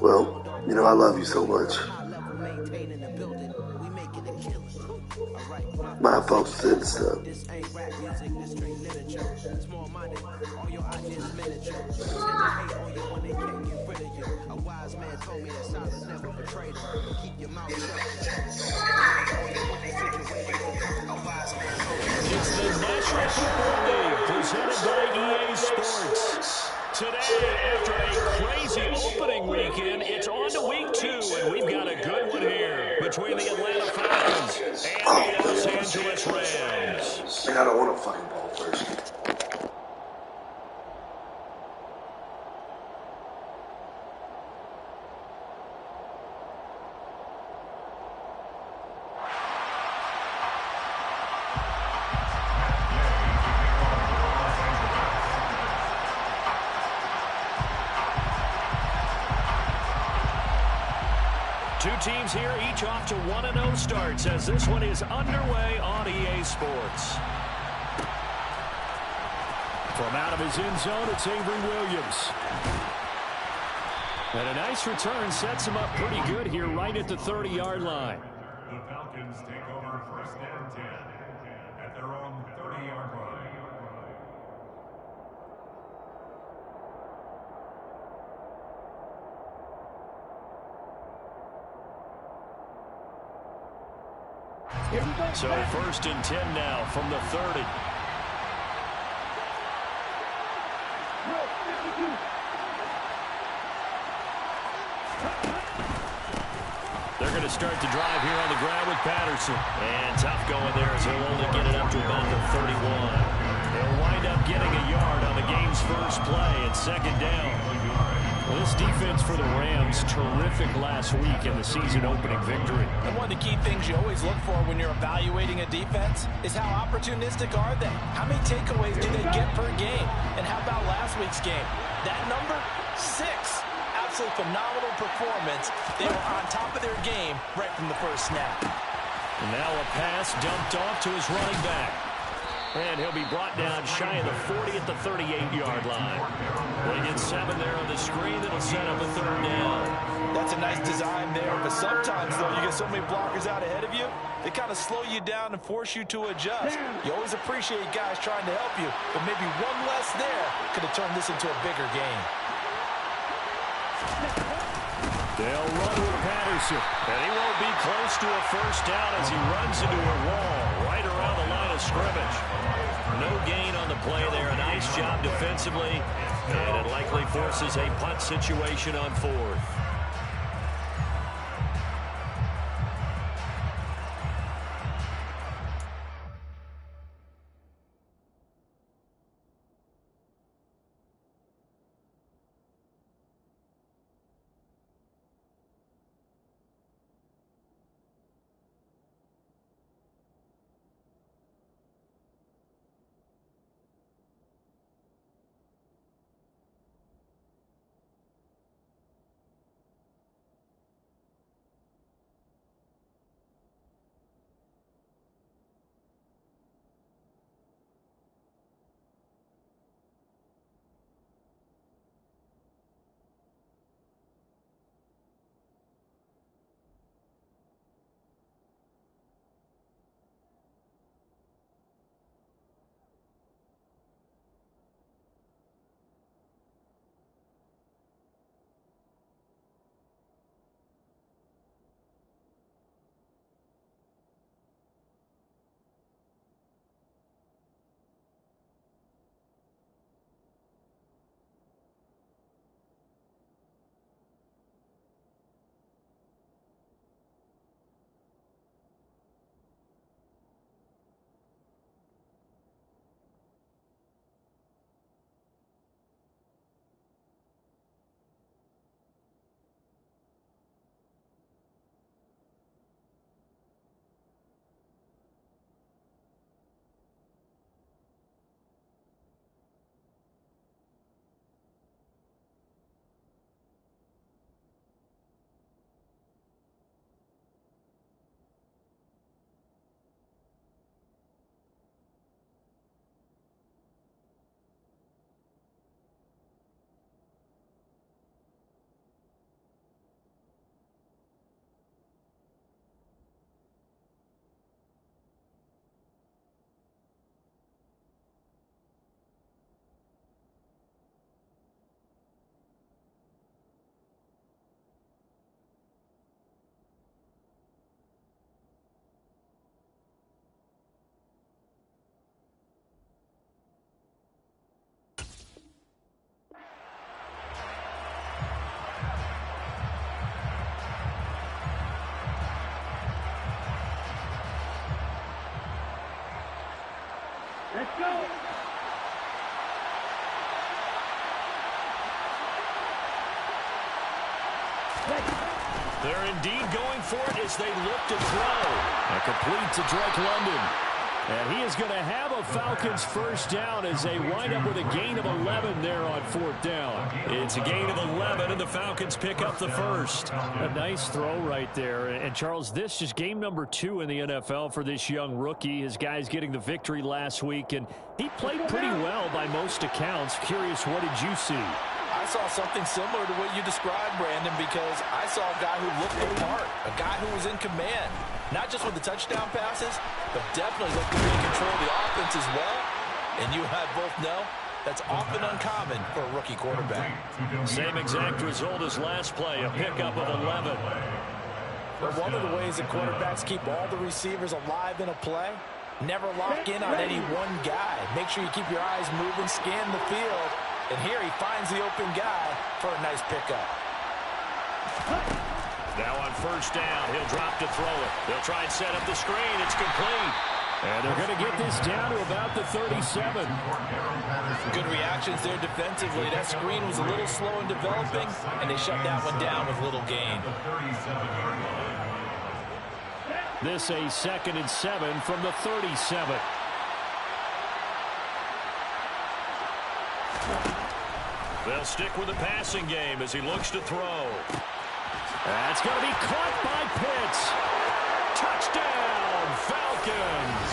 Well, I love you so much. My folks said the stuff. It's the National Football League presented by EA Sports. Today, after a crazy opening weekend, it's on to week 2, and we've got a good one here between the Atlanta Falcons and the Los Angeles Rams. Man, I don't want to fucking ball first. Two teams here, each off to 1-0 starts as this one is underway on EA Sports. From out of his end zone, it's Avery Williams. And a nice return sets him up pretty good here right at the 30-yard line. The Falcons take over first and 10 at their own 30-yard line. So first and 10 now from the 30. They're going to start the drive here on the ground with Patterson. And tough going there as he'll only get it up to about the 31. They'll wind up getting a yard on the game's first play and second down. Well, this defense for the Rams, terrific last week in the season-opening victory. And one of the key things you always look for when you're evaluating a defense is how opportunistic are they? How many takeaways do they get per game? And how about last week's game? That number, 6. Absolutely phenomenal performance. They were on top of their game right from the first snap. And now a pass dumped off to his running back. And he'll be brought down shy of the 40 at the 38-yard line. They get 7 there on the screen. That'll set up a third down. That's a nice design there, but sometimes, though, you get so many blockers out ahead of you, they kind of slow you down and force you to adjust. You always appreciate guys trying to help you, but maybe one less there could have turned this into a bigger game. They'll run with Patterson, and he won't be close to a first down as he runs into a wall right around the line of scrimmage. No gain on the play there. A nice job defensively, and it likely forces a punt situation on 4th. They're indeed going for it as they look to throw. And complete to Drake London. And he is going to have a Falcons first down as they wind up with a gain of 11 there on fourth down. It's a gain of 11, and the Falcons pick up the first. A nice throw right there. And, Charles, this is game number 2 in the NFL for this young rookie. His guys getting the victory last week, and he played pretty well by most accounts. Curious, what did you see? I saw something similar to what you described, Brandon, because I saw a guy who looked the part, a guy who was in command. Not just with the touchdown passes, but definitely looked to be in control of the offense as well. And you and I both know that's often uncommon for a rookie quarterback. Same exact result as last play, a pickup of 11. But one of the ways that quarterbacks keep all the receivers alive in a play, never lock in on any one guy. Make sure you keep your eyes moving, scan the field. And here he finds the open guy for a nice pickup. Now on first down, he'll drop to throw it. They'll try and set up the screen. It's complete. And they're going to get this down to about the 37. Good reactions there defensively. That screen was a little slow in developing, and they shut that one down with little gain. This a 2nd and 7 from the 37. They'll stick with the passing game as he looks to throw. That's going to be caught by Pitts. Touchdown, Falcons!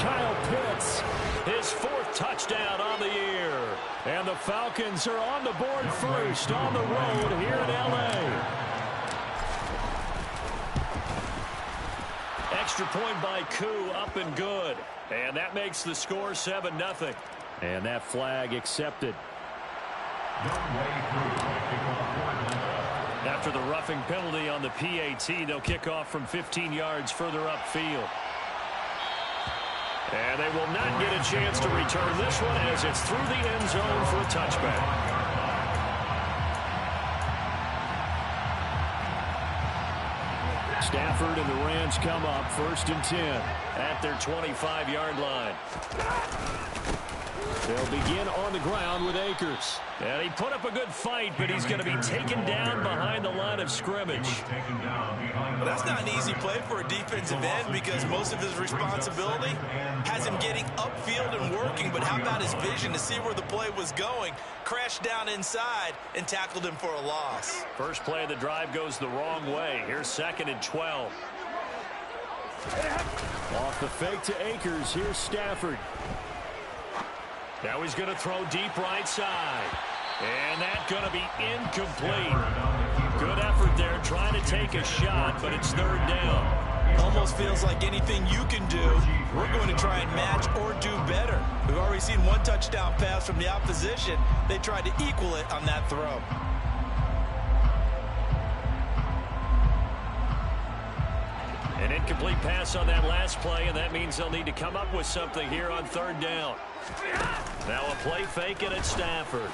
Kyle Pitts, his 4th touchdown on the year. And the Falcons are on the board first on the road here in L.A. Extra point by Koo, up and good. And that makes the score 7-0. And that flag accepted. After the roughing penalty on the PAT, they'll kick off from 15 yards further upfield. And they will not get a chance to return this one as it's through the end zone for a touchback. Stafford and the Rams come up 1st and 10 at their 25-yard line. They'll begin on the ground with Akers. And he put up a good fight, but he's going to be taken down behind the line of scrimmage. Well, that's not an easy play for a defensive end because most of his responsibility has him getting upfield and working. But how about his vision to see where the play was going? Crashed down inside and tackled him for a loss. First play of the drive goes the wrong way. Here's 2nd and 12. Off the fake to Akers. Here's Stafford. Now he's going to throw deep right side. And that's going to be incomplete. Good effort there trying to take a shot, but it's 3rd down. Almost feels like anything you can do, we're going to try and match or do better. We've already seen one touchdown pass from the opposition. They tried to equal it on that throw. An incomplete pass on that last play, and that means they'll need to come up with something here on 3rd down. Now a play fake and it's Stafford.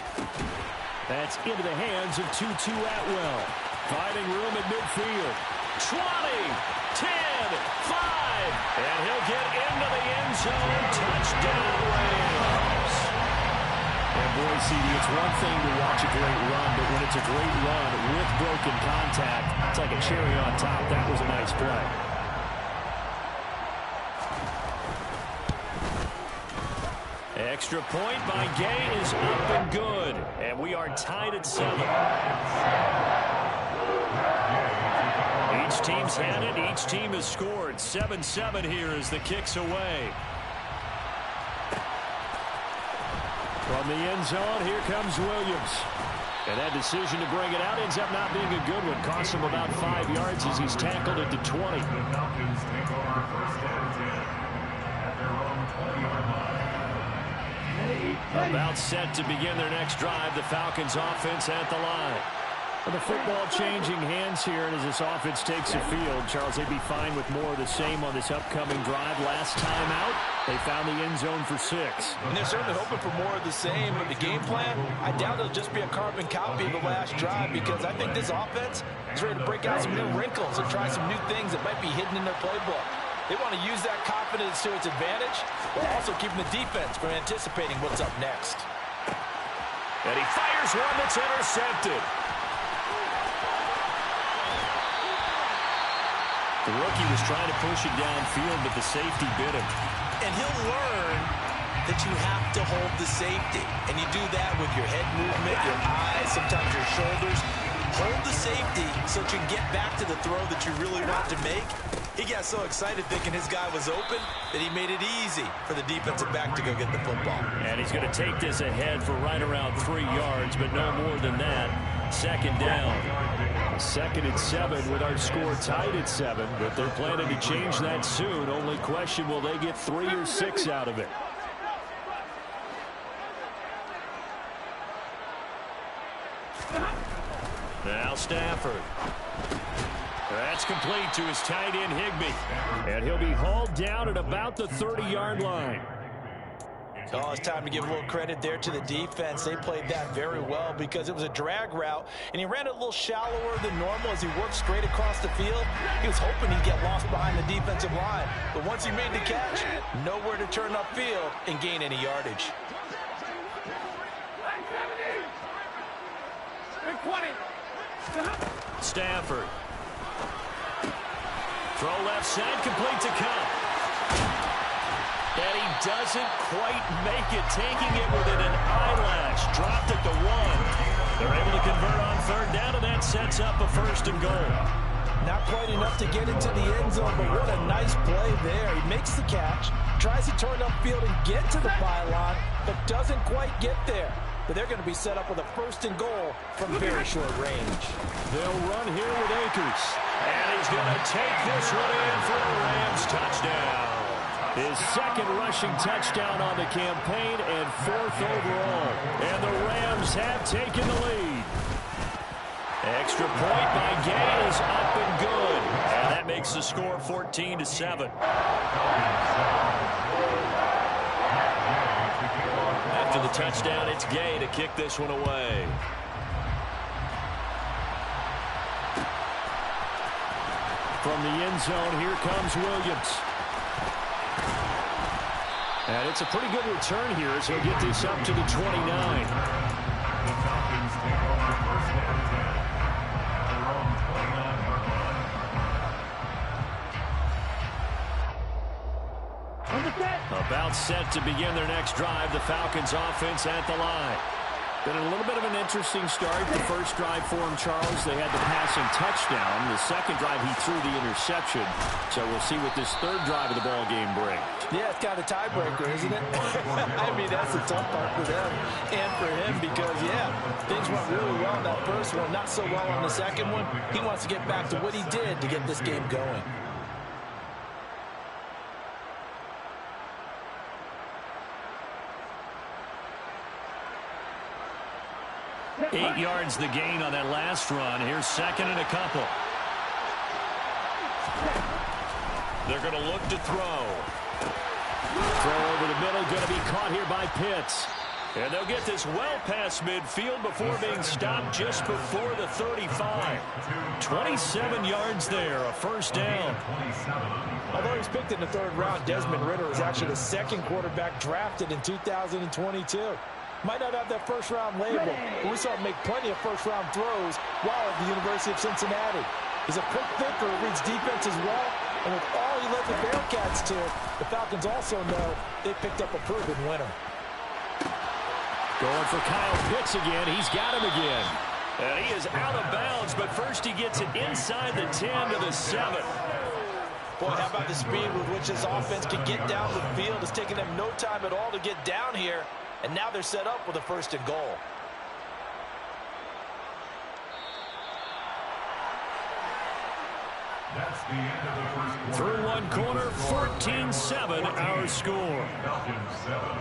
That's into the hands of Tutu Atwell. Finding room at midfield. 20, 10, 5, and he'll get into the end zone. Touchdown, Rams. And boy, CD, it's one thing to watch a great run, but when it's a great run with broken contact, it's like a cherry on top. That was a nice play. Extra point by Gay is up and good. And we are tied at 7. Each team's had it. Each team has scored. 7-7 here as the kick's away. From the end zone, here comes Williams. And that decision to bring it out ends up not being a good one. Costs him about 5 yards as he's tackled at the 20. The Falcons take over 1st and 10 at their own 20-yard line. About set to begin their next drive. The Falcons offense at the line. Well, the football changing hands here, and as this offense takes the field, Charles, they'd be fine with more of the same on this upcoming drive. Last time out, they found the end zone for 6. And they're certainly hoping for more of the same. But the game plan, I doubt it'll just be a carbon copy of the last drive because I think this offense is ready to break out some new wrinkles and try some new things that might be hidden in their playbook. They want to use that confidence to its advantage, while also keeping the defense from anticipating what's up next. And he fires one that's intercepted. The rookie was trying to push it downfield, but the safety bit him. And he'll learn that you have to hold the safety. And you do that with your head movement, your eyes, sometimes your shoulders. Hold the safety so that you can get back to the throw that you really want to make. He got so excited thinking his guy was open that he made it easy for the defensive back to go get the football. And he's going to take this ahead for right around 3 yards, but no more than that. Second down. 2nd and 7 with our score tied at 7, but they're planning to change that soon. Only question, will they get 3 or 6 out of it? Now Stafford. That's complete to his tight end, Higbee. And he'll be hauled down at about the 30-yard line. Oh, it's time to give a little credit there to the defense. They played that very well because it was a drag route, and he ran it a little shallower than normal as he worked straight across the field. He was hoping he'd get lost behind the defensive line, but once he made the catch, nowhere to turn upfield and gain any yardage. Stafford. Throw left side, complete to Kupp. And he doesn't quite make it, taking it within an eyelash. Dropped at the 1. They're able to convert on 3rd down, and that sets up a 1st and goal. Not quite enough to get into the end zone, but what a nice play there. He makes the catch, tries to turn upfield and get to the pylon, but doesn't quite get there. But they're going to be set up with a 1st and goal from very short range. They'll run here with Akers. And he's going to take this one in for a Rams touchdown. His 2nd rushing touchdown on the campaign and 4th overall. And the Rams have taken the lead. Extra point by Gay is up and good. And that makes the score 14-7. After the touchdown, it's Gay to kick this one away. From the end zone, here comes Williams. And it's a pretty good return here as he'll get this up to the 29. About set to begin their next drive, the Falcons offense at the line. Been a little bit of an interesting start. The first drive for him, Charles, they had the passing touchdown. The second drive, he threw the interception. So we'll see what this 3rd drive of the ball game brings. Yeah, it's kind of a tiebreaker, isn't it? I mean, that's the tough part for them and for him because, yeah, things went really well in that first one, not so well on the second one. He wants to get back to what he did to get this game going. Eight yards the gain on that last run. Here's 2nd and a couple. They're going to look to throw. Throw over the middle, going to be caught here by Pitts. And they'll get this well past midfield before being stopped just before the 35. 27 yards there, a 1st down. Although he was picked in the 3rd round, Desmond Ridder was actually the 2nd quarterback drafted in 2022. Might not have that 1st round label, but we saw him make plenty of 1st round throws while at the University of Cincinnati. He's a quick thinker, reads defense as well, and with all he led the Bearcats to, the Falcons also know they picked up a proven winner. Going for Kyle Pitts again. He's got him again. And he is out of bounds, but first he gets it inside the 10 to the 7. Boy, how about the speed with which this offense can get down the field? It's taken them no time at all to get down here. And now they're set up with a 1st and goal. That's the end of the first quarter. Through one quarter, 14-7 our score. Falcons 7.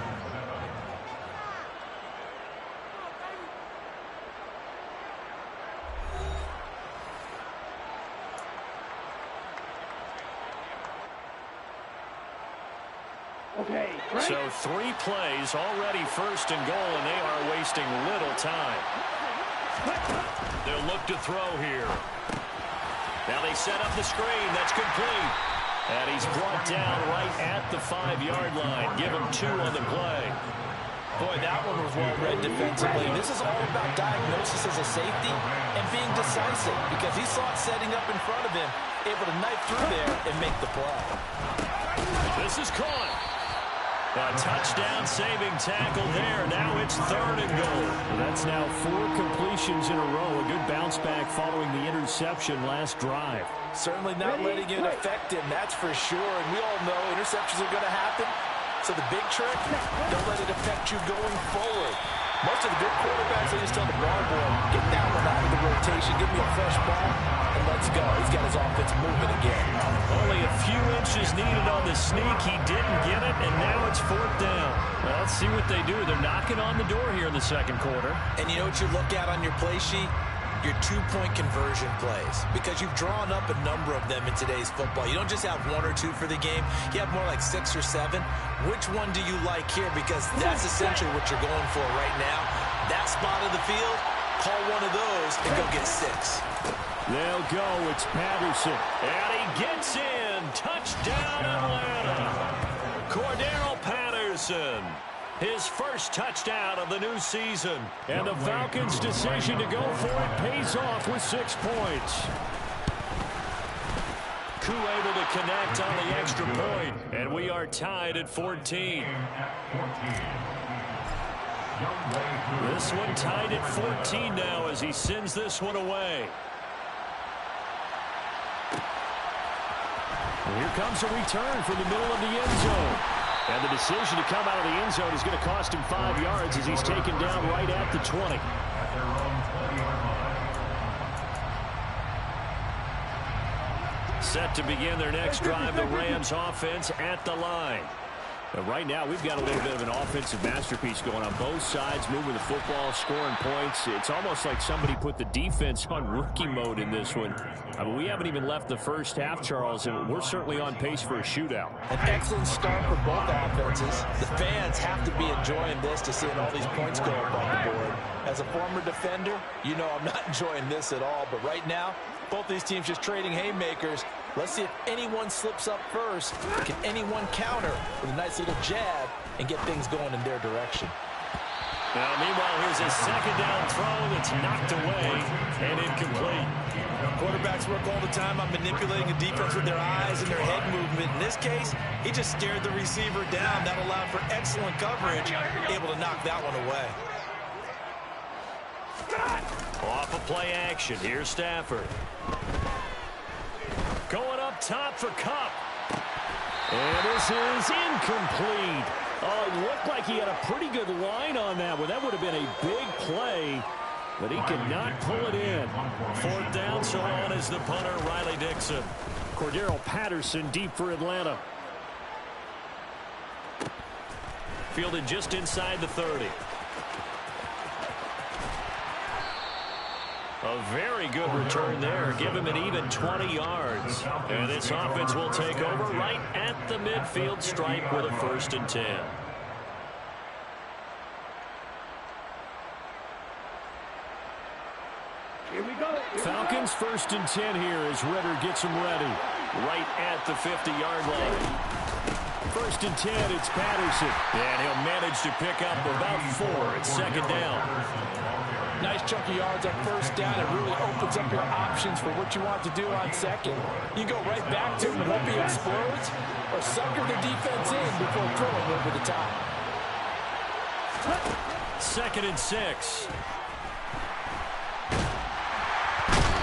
Okay, right. So 3 plays, already 1st and goal, and they are wasting little time. They'll look to throw here. Now they set up the screen. That's complete. And he's brought down right at the 5-yard line. Give him 2 on the play. Boy, that one was well read defensively. This is all about diagnosis as a safety and being decisive because he saw it setting up in front of him able to knife through there and make the play. This is caught. A touchdown-saving tackle there. Now it's 3rd and goal. That's now 4 completions in a row. A good bounce back following the interception last drive. Certainly not letting it affect him, that's for sure. And we all know interceptions are going to happen. So the big trick, don't let it affect you going forward. Most of the good quarterbacks, they just tell the ball boy, get that one out of the rotation, give me a fresh ball, and let's go. He's got his offense moving again. Only a few inches needed on the sneak. He didn't get it, and now it's 4th down. Well, let's see what they do. They're knocking on the door here in the second quarter. And you know what you look at on your play sheet? Your 2-point conversion plays, because you've drawn up a number of them in today's football. You don't just have 1 or 2 for the game. You have more like 6 or 7. Which one do you like here? Because that's essentially what you're going for right now. That spot of the field, call one of those and go get 6. They'll go. It's Patterson. And he gets in. Touchdown, Atlanta. Cordero Patterson. His first touchdown of the new season. And the Falcons' decision to go for it pays off with 6 points. Koo able to connect on the extra point. And we are tied at 14. This one tied at 14 now as he sends this one away. And here comes a return from the middle of the end zone. And the decision to come out of the end zone is going to cost him 5 yards as he's taken down right at the 20. Set to begin their next drive, the Rams offense at the line. But right now, we've got a little bit of an offensive masterpiece going on both sides, moving the football, scoring points. It's almost like somebody put the defense on rookie mode in this one. I mean, we haven't even left the first half, Charles, and we're certainly on pace for a shootout. An excellent start for both offenses. The fans have to be enjoying this to see all these points go up on the board. As a former defender, you know I'm not enjoying this at all. But right now, both these teams just trading haymakers. Let's see if anyone slips up first. Can anyone counter with a nice little jab and get things going in their direction? Now, meanwhile, here's a second down throw that's knocked away and incomplete. Quarterbacks work all the time on manipulating the defense with their eyes and their head movement. In this case, he just stared the receiver down. That allowed for excellent coverage, able to knock that one away. Off of play action, here's Stafford. Going up top for Kupp. And this is incomplete. Oh, it looked like he had a pretty good line on that one. That would have been a big play, but he could not pull it in. 4th down, so on is the punter, Riley Dixon. Cordero Patterson deep for Atlanta. Fielded just inside the 30. A very good return there. Give him an even 20 yards. And this offense will take over right at the midfield stripe with a 1st and 10. Here we go. Falcons 1st and 10 here as Ritter gets them ready. Right at the 50-yard line. 1st and 10, it's Patterson. And he'll manage to pick up about 4. It's 2nd down. Nice chunk of yards on 1st down. It really opens up your options for what you want to do on 2nd. You go right back to him and hope he explodes, or sucker the defense in before throwing over the top. 2nd and 6.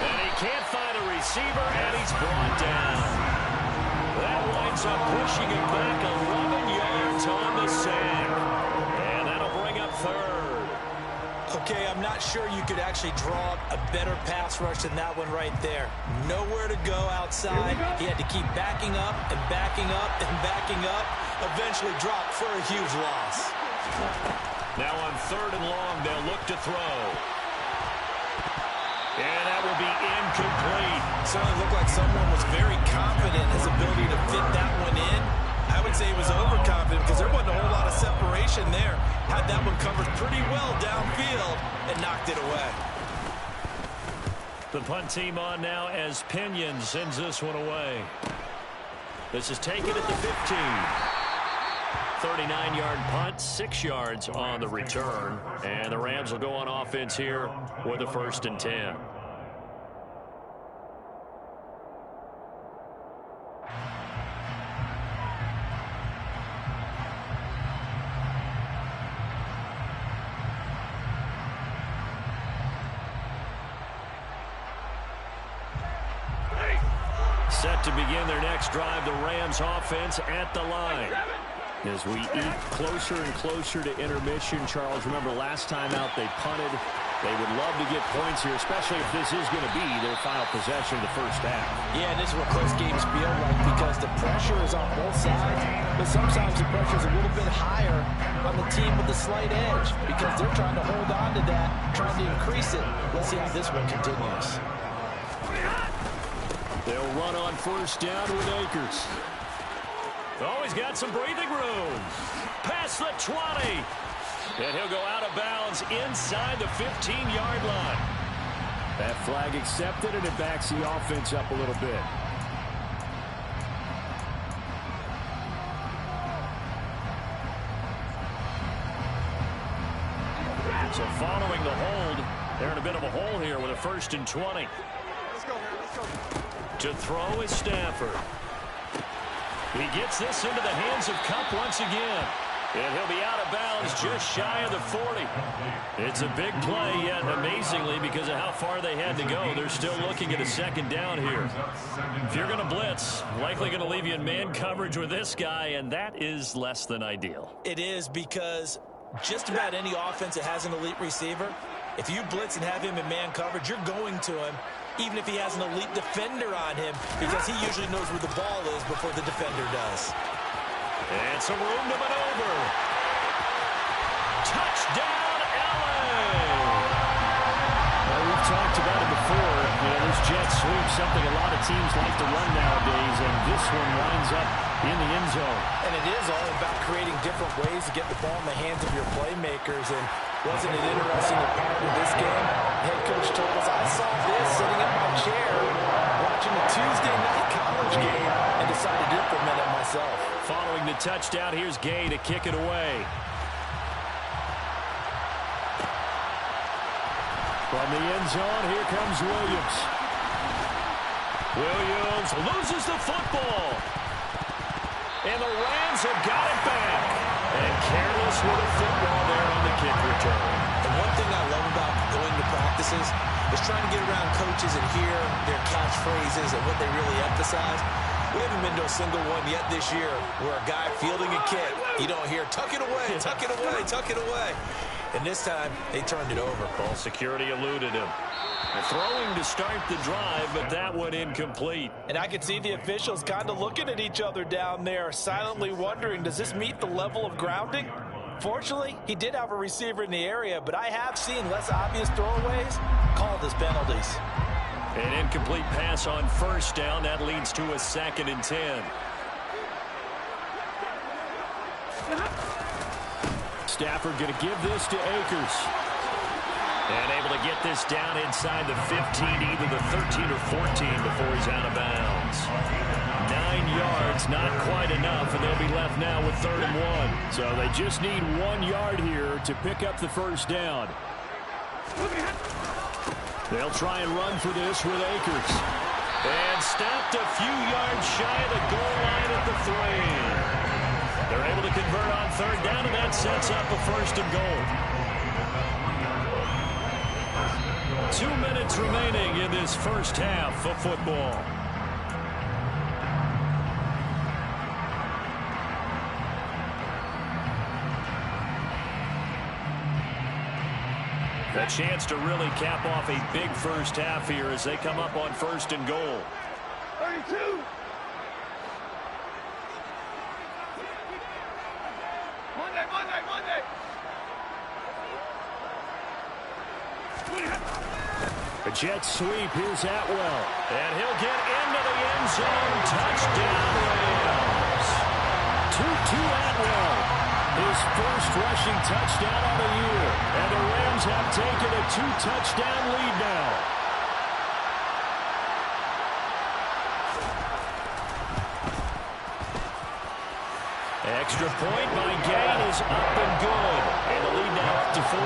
And he can't find a receiver, and he's brought down. That winds up pushing him back 11 yards on the sack. And that'll bring up 3rd. Okay, I'm not sure you could actually draw up a better pass rush than that one right there. Nowhere to go outside. He had to keep backing up and backing up and backing up. Eventually dropped for a huge loss. Now on 3rd and long, they'll look to throw. And that will be incomplete. Certainly looked like someone was very confident in his ability to fit that one in. I would say he was overconfident because there wasn't a whole lot of separation there. Had that one covered pretty well downfield and knocked it away. The punt team on now as Pinion sends this one away. This is taken at the 15. 39-yard punt, 6 yards on the return. And the Rams will go on offense here with a 1st and 10. set to begin their next drive. The Rams offense at the line. As we eat closer and closer to intermission, Charles, remember last time out they punted. They would love to get points here, especially if this is going to be their final possession of the first half. Yeah, and this is what close games feel like because the pressure is on both sides, but sometimes the pressure is a little bit higher on the team with the slight edge because they're trying to hold on to that, trying to increase it. Let's see how this one continues. They'll run on first down with Akers. Oh, he's got some breathing room. Past the 20. And he'll go out of bounds inside the 15-yard line. That flag accepted, and it backs the offense up a little bit. So following the hold, they're in a bit of a hole here with a 1st and 20. Let's go, man. Let's go. To throw is Stafford. He gets this into the hands of Kupp once again. And he'll be out of bounds just shy of the 40. It's a big play, yet amazingly, because of how far they had to go, they're still looking at a 2nd down here. If you're going to blitz, likely going to leave you in man coverage with this guy, and that is less than ideal. It is because just about any offense that has an elite receiver, if you blitz and have him in man coverage, you're going to him, even if he has an elite defender on him, because he usually knows where the ball is before the defender does. And some room to maneuver. Touchdown, LA! Well, we've talked about it before. You know, this jet sweep, something a lot of teams like to run nowadays, and this one winds up in the end zone. And it is all about creating different ways to get the ball in the hands of your playmakers. And wasn't it interesting that part of this game? Head coach told us, I saw this sitting in my chair watching a Tuesday night college game and decided to implement it myself. Following the touchdown, here's Gay to kick it away. From the end zone, here comes Williams. Williams loses the football. And the Rams have got it back. And careless with the football there on the kick return. And one thing I love about going to practices is trying to get around coaches and hear their catchphrases and what they really emphasize. We haven't been to a single one yet this year where a guy fielding a kick, you don't hear, tuck it away, tuck it away, tuck it away. And this time, they turned it over. Ball security eluded him. Throwing to start the drive, but that one incomplete. And I can see the officials kind of looking at each other down there, silently wondering, does this meet the level of grounding? Fortunately, he did have a receiver in the area, but I have seen less obvious throwaways called as penalties. An incomplete pass on first down. That leads to a 2nd and 10. Stafford going to give this to Akers. And able to get this down inside the 15, either the 13 or 14 before he's out of bounds. 9 yards, not quite enough, and they'll be left now with 3rd and 1. So they just need 1 yard here to pick up the first down. They'll try and run for this with Akers. And stopped a few yards shy of the goal line at the 3. They're able to convert on 3rd down, and that sets up a 1st and goal. 2 minutes remaining in this first half of football. A chance to really cap off a big first half here as they come up on 1st and goal. 32. Monday. A jet sweep. Here's Atwell. And he'll get into the end zone. Touchdown, Rams. Tutu Atwell. His first rushing touchdown of the year. And the Rams have taken a 2-touchdown lead now. Extra point by Gain is up and good. And the lead now up to 14.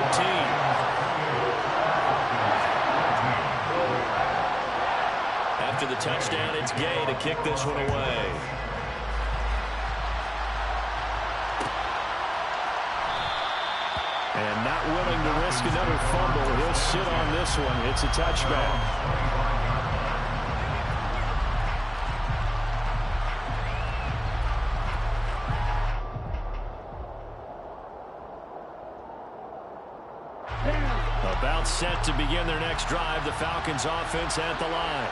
After the touchdown, it's Gay to kick this one away. And not willing to risk another fumble. He'll sit on this one. It's a touchback. It's set to begin their next drive. The Falcons offense at the line.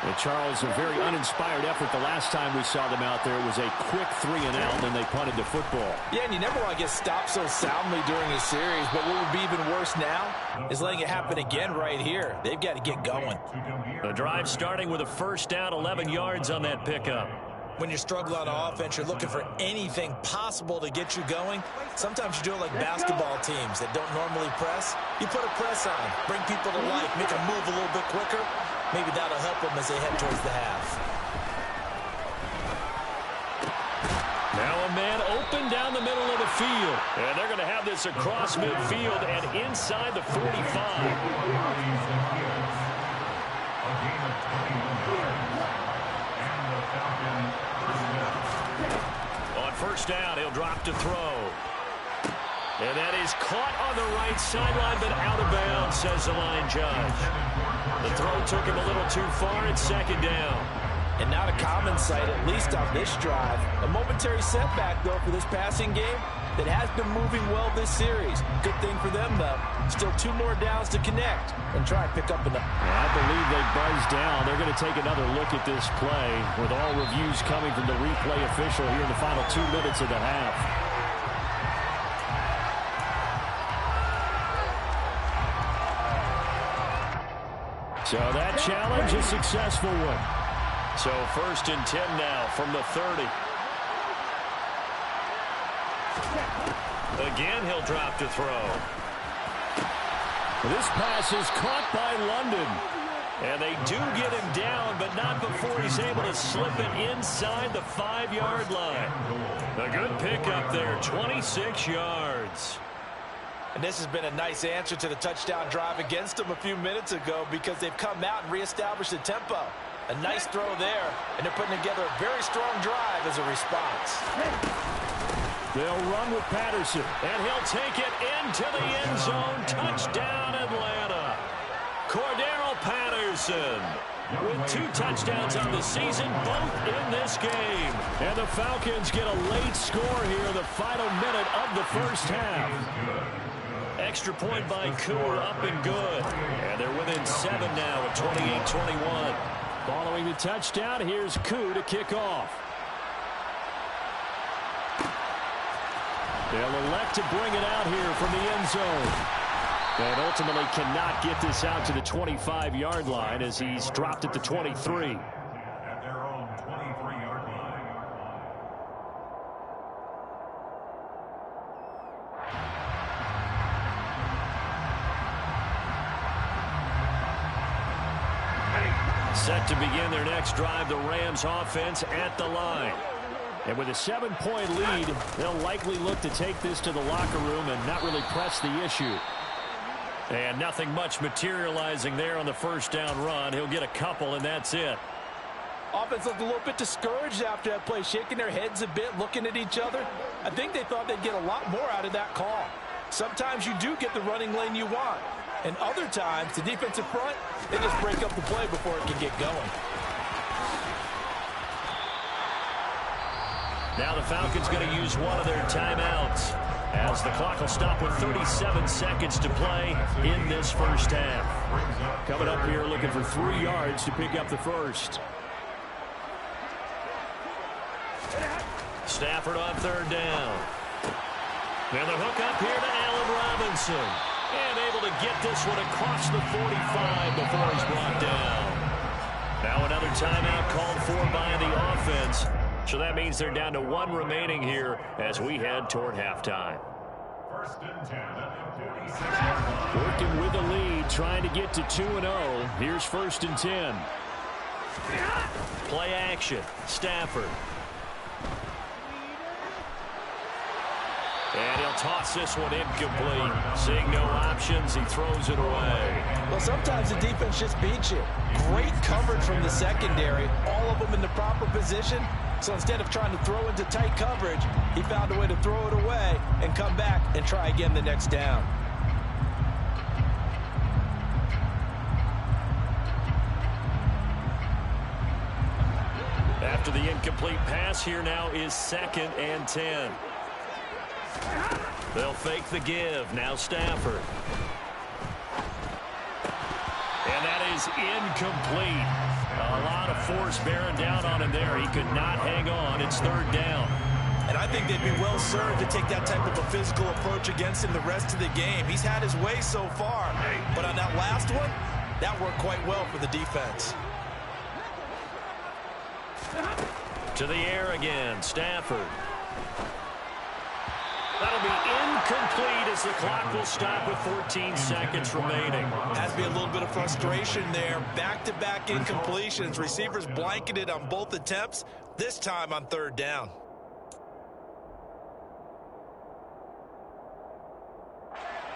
And Charles, a very uninspired effort the last time we saw them out there. It was a quick 3-and-out, and they punted the football. Yeah, and you never want to get stopped so soundly during a series, but what would be even worse now is letting it happen again right here. They've got to get going. The drive starting with a first down, 11 yards on that pickup. When you're struggling on offense, you're looking for anything possible to get you going. Sometimes you do it like basketball teams that don't normally press. You put a press on, bring people to life, make them move a little bit quicker. Maybe that'll help them as they head towards the half. Now a man open down the middle of the field. And they're going to have this across midfield and inside the 45. On first down, he'll drop to throw. And that is caught on the right sideline, but out of bounds, says the line judge. The throw took him a little too far. It's second down. And not a common sight, at least on this drive. A momentary setback, though, for this passing game that has been moving well this series. Good thing for them, though. Still 2 more downs to connect and try and pick up enough. I believe they buzzed down. They're going to take another look at this play with all reviews coming from the replay official here in the final 2 minutes of the half. So that challenge, a successful one. So first and 10 now from the 30. Again, he'll drop to throw. This pass is caught by London. And they do get him down, but not before he's able to slip it inside the 5-yard line. A good pickup there, 26 yards. And this has been a nice answer to the touchdown drive against them a few minutes ago because they've come out and reestablished the tempo. A nice throw there, and they're putting together a very strong drive as a response. They'll run with Patterson. And he'll take it into the end zone. Touchdown, Atlanta. Cordero Patterson with 2 touchdowns on the season, both in this game. And the Falcons get a late score here in the final minute of the first half. Extra point by Koo, up and good. And they're within 7 now at 28-21. Following the touchdown, here's Koo to kick off. They'll elect to bring it out here from the end zone. And ultimately cannot get this out to the 25-yard line as he's dropped at the 23. At their own 23-yard line. Set to begin their next drive, the Rams offense at the line. And with a 7-point lead, they'll likely look to take this to the locker room and not really press the issue. And nothing much materializing there on the first down run. He'll get a couple, and that's it. Offense looked a little bit discouraged after that play, shaking their heads a bit, looking at each other. I think they thought they'd get a lot more out of that call. Sometimes you do get the running lane you want. And other times, the defensive front, they just break up the play before it can get going. Now the Falcons going to use one of their timeouts as the clock will stop with 37 seconds to play in this first half. Coming up here looking for 3 yards to pick up the first. Stafford on third down. And the hook up here to Allen Robinson. And able to get this one across the 45 before he's brought down. Now another timeout called for by the offense. So that means they're down to 1 remaining here as we head toward halftime. First and 10 at the 46-yard line. Working with the lead, trying to get to 2-0. Here's first and 10. Play action. Stafford. And he'll toss this one incomplete. Seeing no options, he throws it away. Well, sometimes the defense just beats you. Great coverage from the secondary. All of them in the proper position. So instead of trying to throw into tight coverage, he found a way to throw it away and come back and try again the next down. After the incomplete pass, here now is 2nd and 10. They'll fake the give. Now Stafford. is incomplete. A lot of force bearing down on him there. He could not hang on. It's third down. And I think they'd be well served to take that type of a physical approach against him the rest of the game. He's had his way so far, but on that last one, that worked quite well for the defense. To the air again, Stafford. That'll be incomplete as the clock will stop with 14 seconds remaining. Has to be a little bit of frustration there. Back-to-back incompletions. Receivers blanketed on both attempts, this time on third down.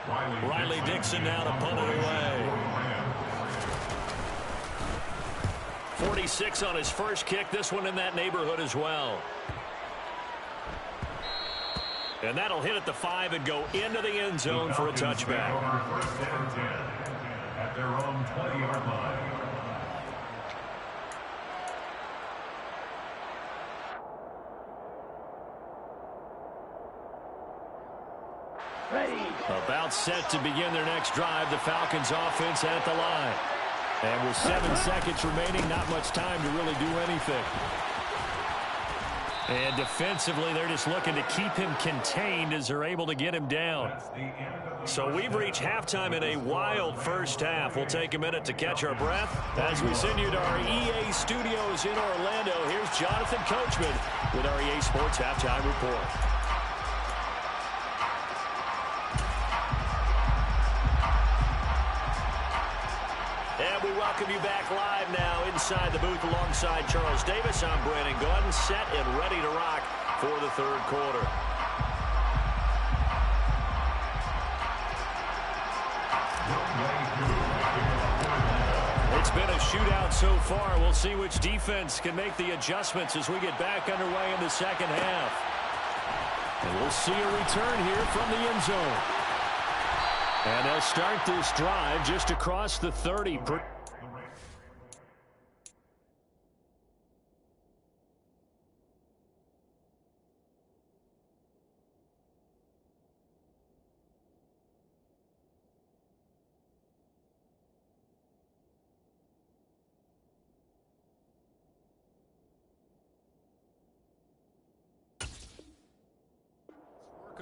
Riley Dixon now to punt it away. 46 on his first kick. This one in that neighborhood as well. And that'll hit at the 5 and go into the end zone for a touchback. First and 10 at their own 20-yard line. About set to begin their next drive. The Falcons offense at the line. And with 7 seconds remaining, not much time to really do anything. And defensively, they're just looking to keep him contained as they're able to get him down. So we've reached halftime in a wild first half. We'll take a minute to catch our breath as we send you to our EA studios in Orlando. Here's Jonathan Coachman with our EA Sports Halftime Report. And we welcome you back live now inside the booth alongside Charles Davis. I'm Brandon Gaudin, set and ready to rock for the third quarter. It's been a shootout so far. We'll see which defense can make the adjustments as we get back underway in the second half. And we'll see a return here from the end zone. And they'll start this drive just across the 30. Work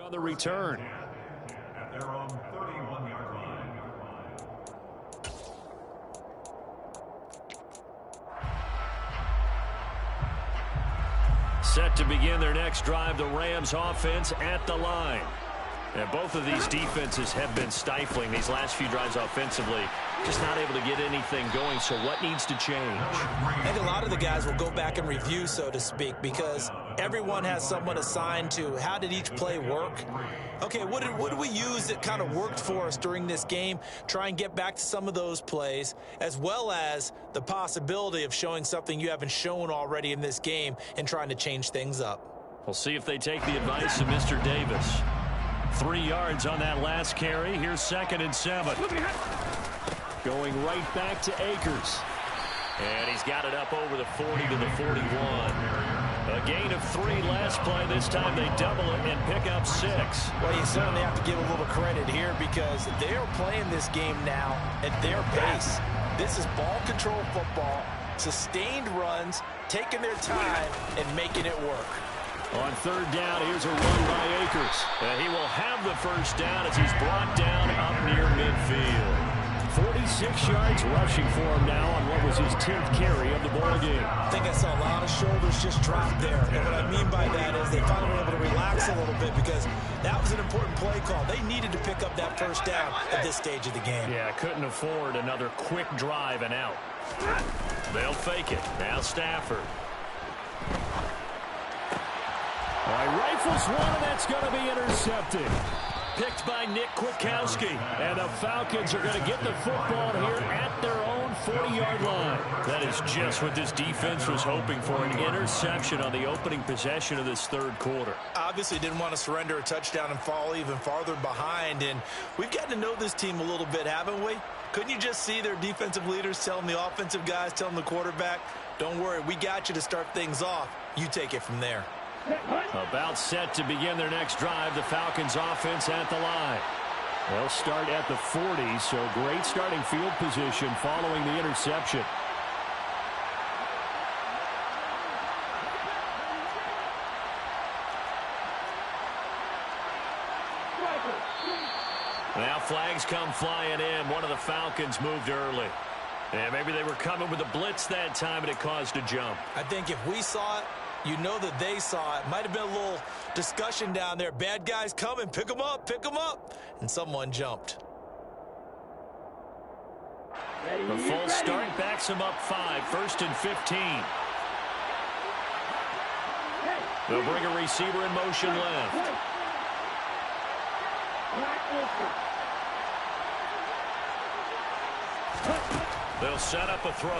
on the return. At their own 31-yard line. Set to begin their next drive, the Rams offense at the line. And both of these defenses have been stifling these last few drives offensively. Just not able to get anything going, so what needs to change? I think a lot of the guys will go back and review, so to speak, because everyone has someone assigned to how did each play work. Okay, what did we use that kind of worked for us during this game? Try and get back to some of those plays, as well as the possibility of showing something you haven't shown already in this game and trying to change things up. We'll see if they take the advice of Mr. Davis. 3 yards on that last carry. Here's 2nd and 7. Going right back to Akers. And he's got it up over the 40 to the 41. A gain of 3 last play. This time they double it and pick up 6. Well, you certainly have to give a little credit here because they are playing this game now at their pace. This is ball control football, sustained runs, taking their time and making it work. On third down, here's a run by Akers. And he will have the first down as he's brought down up near midfield. 46 yards rushing for him now on what was his 10th carry of the ball game. I think I saw a lot of shoulders just drop there. And what I mean by that is they finally were able to relax a little bit because that was an important play call. They needed to pick up that first down at this stage of the game. Yeah, couldn't afford another quick drive and out. They'll fake it. Now Stafford. All right, rifles one, and that's going to be intercepted. Picked by Nick Kwiatkowski. And the Falcons are going to get the football here at their own 40-yard line. That is just what this defense was hoping for, an interception on the opening possession of this third quarter. Obviously didn't want to surrender a touchdown and fall even farther behind. And we've gotten to know this team a little bit, haven't we? Couldn't you just see their defensive leaders telling the offensive guys, telling the quarterback, don't worry, we got you to start things off. You take it from there. About set to begin their next drive, the Falcons offense at the line. They'll start at the 40, so great starting field position following the interception. Now flags come flying in. One of the Falcons moved early. And maybe they were coming with a blitz that time, and it caused a jump. I think if we saw it, you know that they saw it. Might have been a little discussion down there. Bad guys coming. Pick them up. Pick them up. And someone jumped. The full start backs him up 5. 1st and 15. They'll bring a receiver in motion left. They'll set up a throw.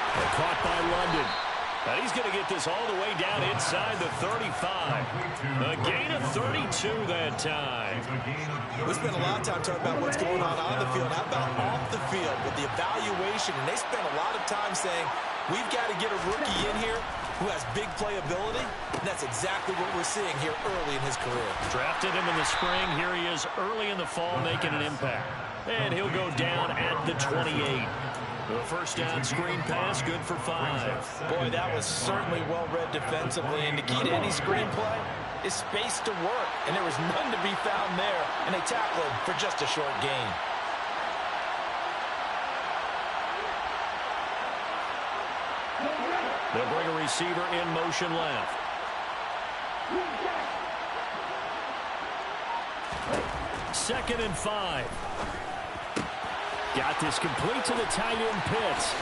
They're caught by London. And he's going to get this all the way down inside the 35. A gain of 32 that time. We spent a lot of time talking about what's going on the field. How about off the field with the evaluation? And they spent a lot of time saying, we've got to get a rookie in here who has big playability. And that's exactly what we're seeing here early in his career. Drafted him in the spring. Here he is early in the fall making an impact. And he'll go down at the 28. The first down screen pass, good for 5. Boy, that was certainly well-read defensively. And the key to any screen play is space to work. And there was none to be found there. And they tackled him for just a short gain. They'll bring a receiver in motion left. Second and 5. Got this complete to the tight end Pitts.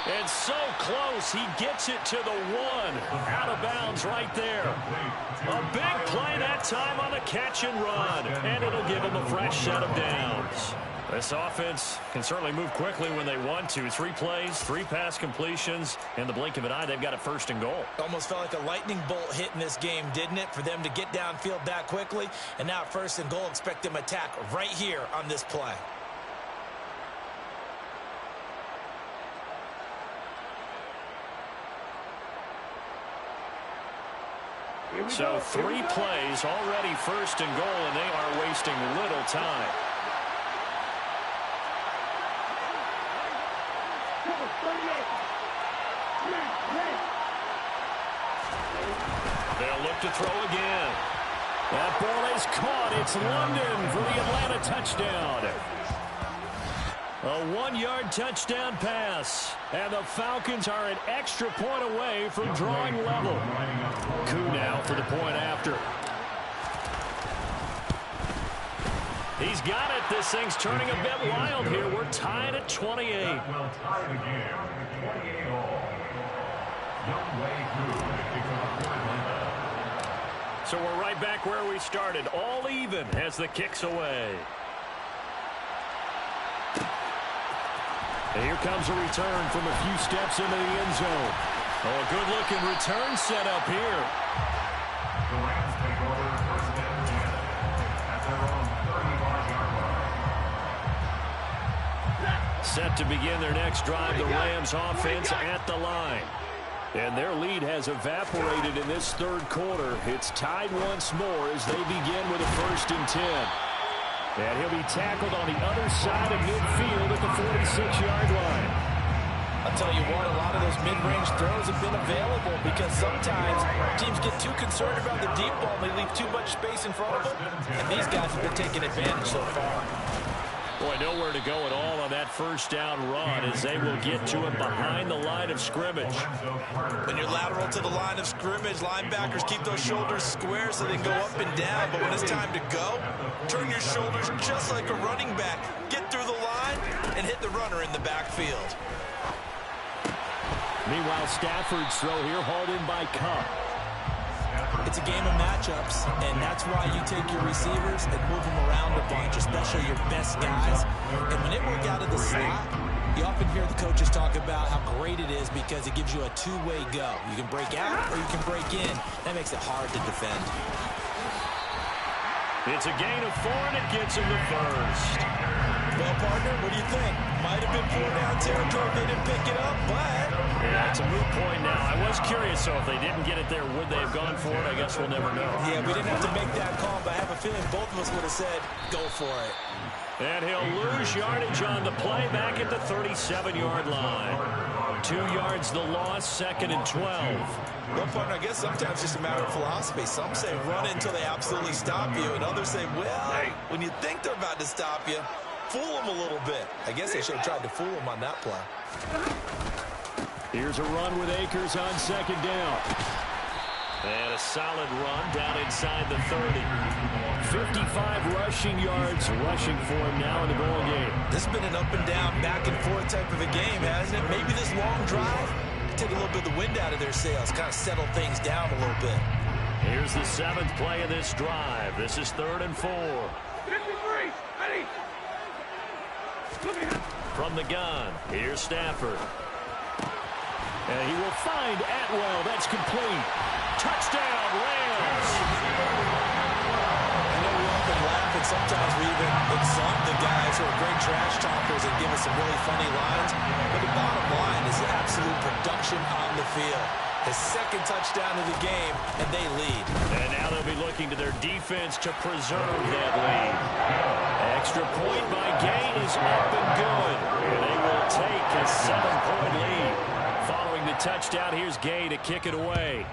And so close, he gets it to the 1. Out of bounds right there. A big play that time on the catch and run. And it'll give him a fresh set of downs. This offense can certainly move quickly when they want to. 3 plays, 3 pass completions. In the blink of an eye, they've got a 1st and goal. Almost felt like a lightning bolt hit in this game, didn't it? For them to get downfield that quickly. And now 1st and goal, expect them to attack right here on this play. So 3 plays, already 1st and goal, and they are wasting little time. They'll look to throw again. That ball is caught. It's London for the Atlanta touchdown. A 1-yard touchdown pass. And the Falcons are an extra point away from drawing level. Koo now for the point after. He's got it. This thing's turning a bit wild here. We're tied at 28. So we're right back where we started. All even as the kick's away. And here comes a return from a few steps into the end zone. Oh, a good-looking return set up here. The Rams take over 1st and 10 at their own 30-yard line. Set to begin their next drive, the Rams offense at the line. And their lead has evaporated in this 3rd quarter. It's tied once more as they begin with a 1st and 10. And he'll be tackled on the other side of midfield at the 46-yard line. I'll tell you what, a lot of those mid-range throws have been available because sometimes teams get too concerned about the deep ball and they leave too much space in front of them. And these guys have been taking advantage so far. Boy, nowhere to go at all on that 1st down run as they will get to him behind the line of scrimmage. When you're lateral to the line of scrimmage, linebackers keep those shoulders square so they can go up and down. But when it's time to go, turn your shoulders just like a running back. Get through the line and hit the runner in the backfield. Meanwhile, Stafford's throw here hauled in by Cup. It's a game of matchups, and that's why you take your receivers and move them around a bunch, especially your best guys. And when it works out of the slot, you often hear the coaches talk about how great it is because it gives you a two-way go. You can break out or you can break in. That makes it hard to defend. It's a gain of 4, and it gets him the 1st. Well, partner, what do you think? Might have been 4-down territory if they didn't pick it up, but... Yeah, it's a moot point now. I was curious, so if they didn't get it there, would they have gone for it? I guess we'll never know. Yeah, we didn't have to make that call, but I have a feeling both of us would have said, go for it. And he'll lose yardage on the play back at the 37-yard line. 2 yards the loss, 2nd and 12. Well, partner, I guess sometimes it's just a matter of philosophy. Some say run until they absolutely stop you, and others say, well, when you think they're about to stop you, fool them a little bit. I guess they should have tried to fool them on that play. Here's a run with Akers on 2nd down. And a solid run down inside the 30. 55 rushing yards rushing for him now in the ball game. This has been an up and down, back and forth type of a game, hasn't it? Maybe this long drive take a little bit of the wind out of their sails, kind of settle things down a little bit. Here's the 7th play of this drive. This is 3rd and 4. 53, ready. From the gun, here's Stafford. And he will find Atwell. That's complete. Touchdown, Rams. I know we often laugh, and sometimes we even exalt the guys who are great trash talkers and give us some really funny lines. But the bottom line is the absolute production on the field. His 2nd touchdown of the game, and they lead. And now they'll be looking to their defense to preserve that lead. Extra point by Gay is up and good. And they will take a 7-point lead. Following the touchdown, here's Gay to kick it away.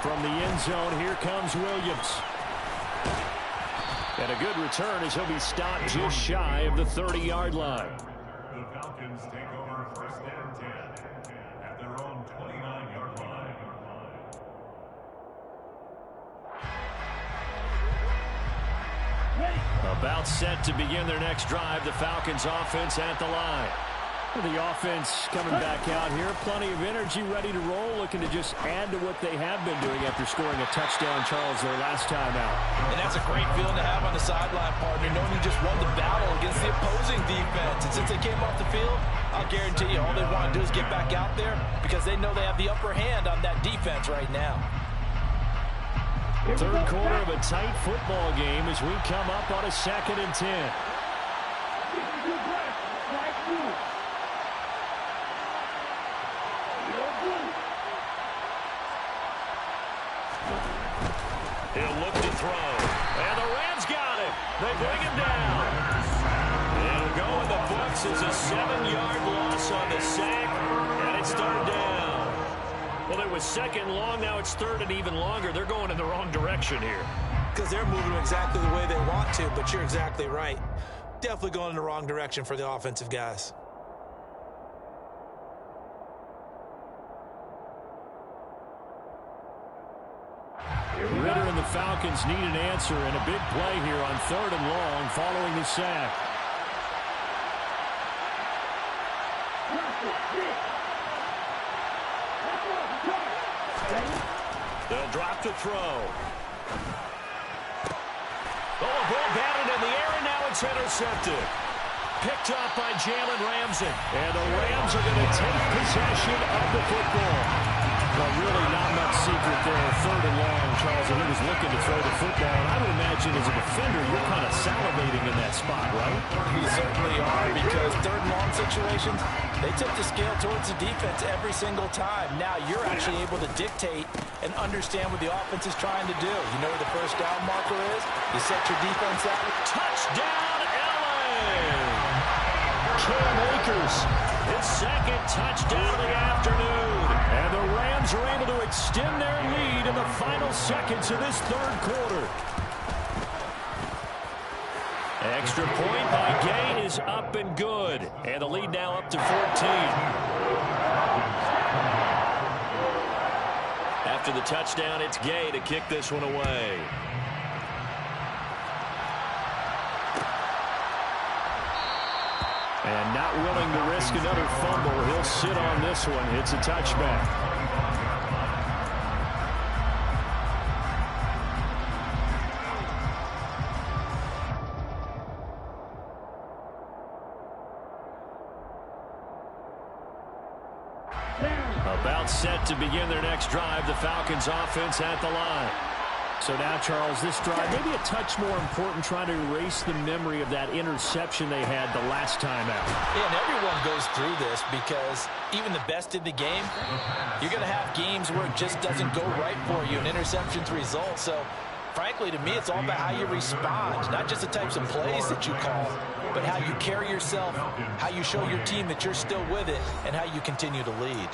From the end zone, here comes Williams. And a good return as he'll be stopped just shy of the 30-yard line. The Falcons take over 1st and 10 at their own 29-yard line. About set to begin their next drive. The Falcons offense at the line. The offense coming back out here. Plenty of energy, ready to roll, looking to just add to what they have been doing after scoring a touchdown, Charles, their last time out. And that's a great feeling to have on the sideline, partner, knowing you just won the battle against the opposing defense. And since they came off the field, I'll guarantee you all they want to do is get back out there because they know they have the upper hand on that defense right now. 3rd quarter of a tight football game as we come up on a 2nd and 10. He'll look to throw. And the Rams got it. They bring him down. It'll go in the books as a 7-yard loss on the sack. And it's 3rd down. Well, it was 2nd and long. Now it's 3rd and even longer. They're going in the wrong direction here. Because they're moving exactly the way they want to, but you're exactly right. Definitely going in the wrong direction for the offensive guys. Ritter and the Falcons need an answer, and a big play here on 3rd and long following the sack. They'll drop to throw. Oh, a ball batted in the air, and now it's intercepted. Picked up by Jalen Ramsey. And the Rams are going to take possession of the football. But really not much secret there. 3rd and long, Charles, and he was looking to throw the football. And I would imagine as a defender, you're kind of salivating in that spot, right? You certainly are, because 3rd and long situations, they tip the scale towards the defense every single time. Now you're actually able to dictate and understand what the offense is trying to do. You know where the 1st down marker is? You set your defense out. Touchdown, LA! Cam Akers, his 2nd touchdown of the afternoon. And the Rams are able to extend their lead in the final seconds of this 3rd quarter. Extra point by Gay is up and good. And the lead now up to 14. After the touchdown, it's Gay to kick this one away. And not willing to risk another fumble, he'll sit on this one. It's a touchback. About set to begin their next drive, the Falcons offense at the line. So now, Charles, this drive maybe a touch more important, trying to erase the memory of that interception they had the last time out. Yeah, and everyone goes through this because even the best in the game, you're going to have games where it just doesn't go right for you, and interceptions result. So, frankly, to me, it's all about how you respond, not just the types of plays that you call, but how you carry yourself, how you show your team that you're still with it, and how you continue to lead.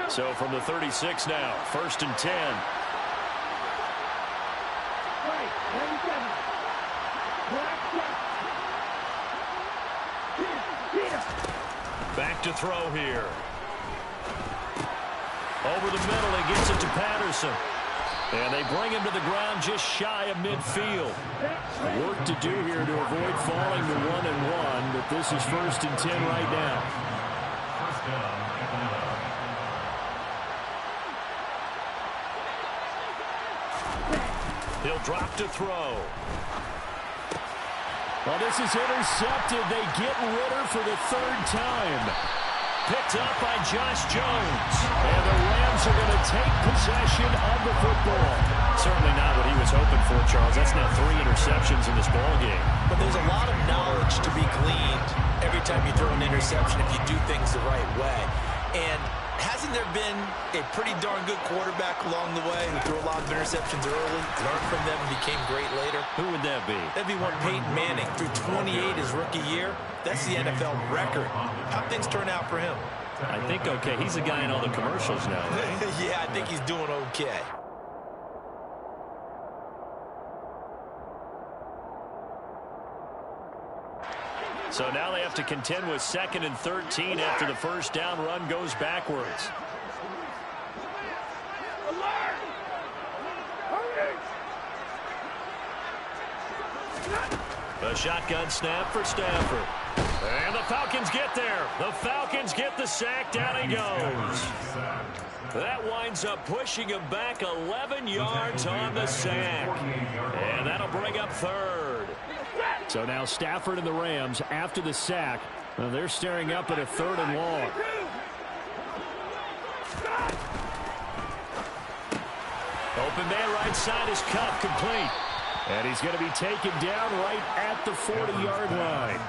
So from the 36 now, 1st and 10. Back to throw here. Over the middle, he gets it to Patterson. And they bring him to the ground just shy of midfield. Work to do here to avoid falling to 1-1, but this is 1st and 10 right now. He'll drop to throw. Well, this is intercepted. They get Ritter for the 3rd time. Picked up by Josh Jones. And the Rams are going to take possession of the football. Certainly not what he was hoping for, Charles. That's now 3 interceptions in this ball game. But there's a lot of knowledge to be gleaned every time you throw an interception if you do things the right way. And hasn't there been a pretty darn good quarterback along the way who threw a lot of interceptions early, learned from them, and became great later? Who would that be? That'd be one Peyton Manning. Threw 28 his rookie year. That's the NFL record. How'd things turn out for him? I think okay. He's the guy in all the commercials now, right? Yeah, I think he's doing okay. So now they have to contend with 2nd and 13 after the first down run goes backwards. A shotgun snap for Stafford. And the Falcons get there. The Falcons get the sack. Down he goes. That winds up pushing him back 11 yards on the sack. And that'll bring up 3rd. So now Stafford and the Rams, after the sack, they're staring up at a 3rd and long. Open man right side is Kupp, complete. And he's going to be taken down right at the 40-yard line.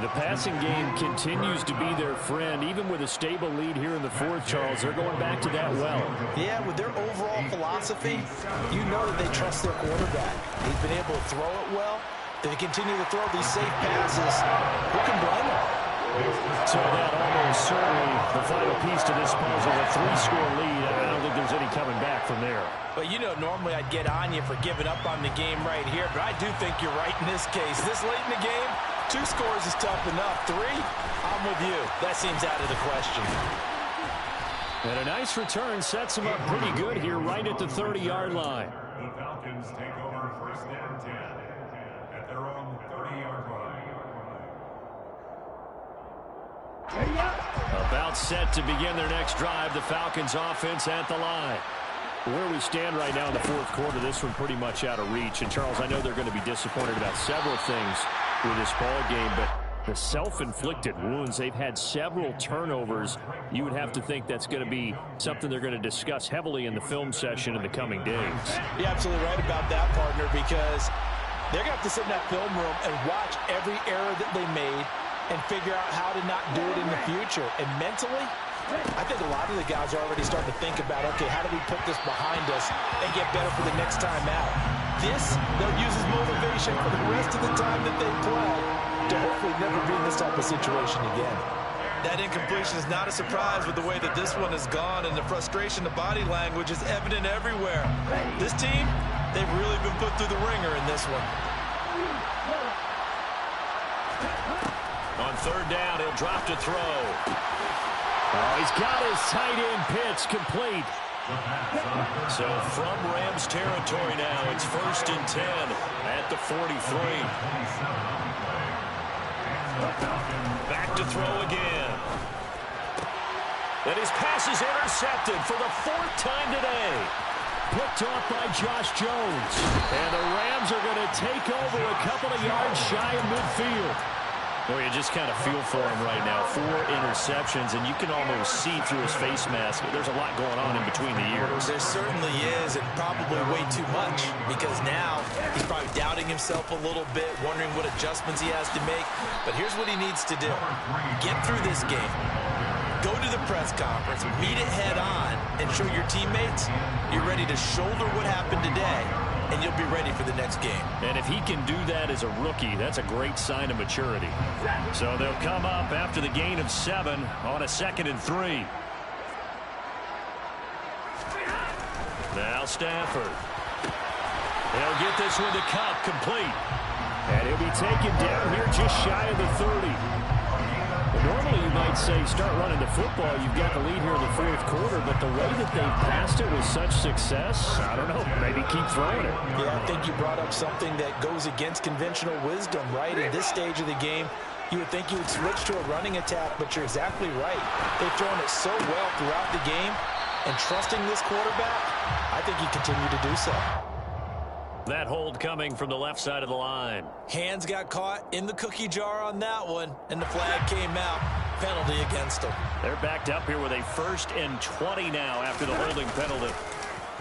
The passing game continues to be their friend. Even with a stable lead here in the 4th, Charles, they're going back to that well. Yeah, with their overall philosophy, you know that they trust their quarterback. He's been able to throw it well. They continue to throw these safe passes. Who can blame them? So that almost certainly the final piece to this puzzle, a 3-score lead. I don't think there's any coming back from there. But, you know, normally I'd get on you for giving up on the game right here, but I do think you're right in this case. This late in the game, 2 scores is tough enough. 3, I'm with you. That seems out of the question. And a nice return sets them up pretty good here right at the 30-yard line. The Falcons take over 1st and 10 at their own 30-yard line. About set to begin their next drive. The Falcons offense at the line. Where we stand right now in the 4th quarter, this one pretty much out of reach. And, Charles, I know they're going to be disappointed about several things with this ball game, but the self-inflicted wounds, they've had several turnovers. You would have to think that's going to be something they're going to discuss heavily in the film session in the coming days. You're absolutely right about that, partner, because they're going to have to sit in that film room and watch every error that they made and figure out how to not do it in the future. And mentally, I think a lot of the guys are already starting to think about, okay, how do we put this behind us and get better for the next time out? This, they'll use as motivation for the rest of the time that they play to hopefully never be in this type of situation again. That incompletion is not a surprise with the way that this one has gone, and the frustration, the body language is evident everywhere. This team, they've really been put through the ringer in this one. On 3rd down, he'll drop to throw. Oh, he's got his tight end pitch complete. So from Rams territory now, it's 1st and 10 at the 43. Back to throw again. And his pass is intercepted for the 4th time today. picked off by Josh Jones. And the Rams are going to take over a couple of yards shy of midfield. Well, you just kind of feel for him right now. 4 interceptions, and you can almost see through his face mask. There's a lot going on in between the ears. There certainly is, and probably way too much, because now he's probably doubting himself a little bit, wondering what adjustments he has to make. But here's what he needs to do. Get through this game. Go to the press conference, meet it head on, and show your teammates you're ready to shoulder what happened today, and you'll be ready for the next game. And if he can do that as a rookie, that's a great sign of maturity. So they'll come up after the gain of 7 on a 2nd and 3. Now Stafford. They'll get this one to Kupp, complete. And he'll be taken down here just shy of the 30. Normally, you might say, start running the football. You've got the lead here in the 4th quarter, but the way that they passed it with such success, I don't know, maybe keep throwing it. Yeah, I think you brought up something that goes against conventional wisdom, right? In this stage of the game, you would think you would switch to a running attack, but you're exactly right. They've thrown it so well throughout the game, and trusting this quarterback, I think you continue to do so. That hold coming from the left side of the line. Hands got caught in the cookie jar on that one, and the flag came out. Penalty against them. They're backed up here with a 1st and 20 now after the holding penalty.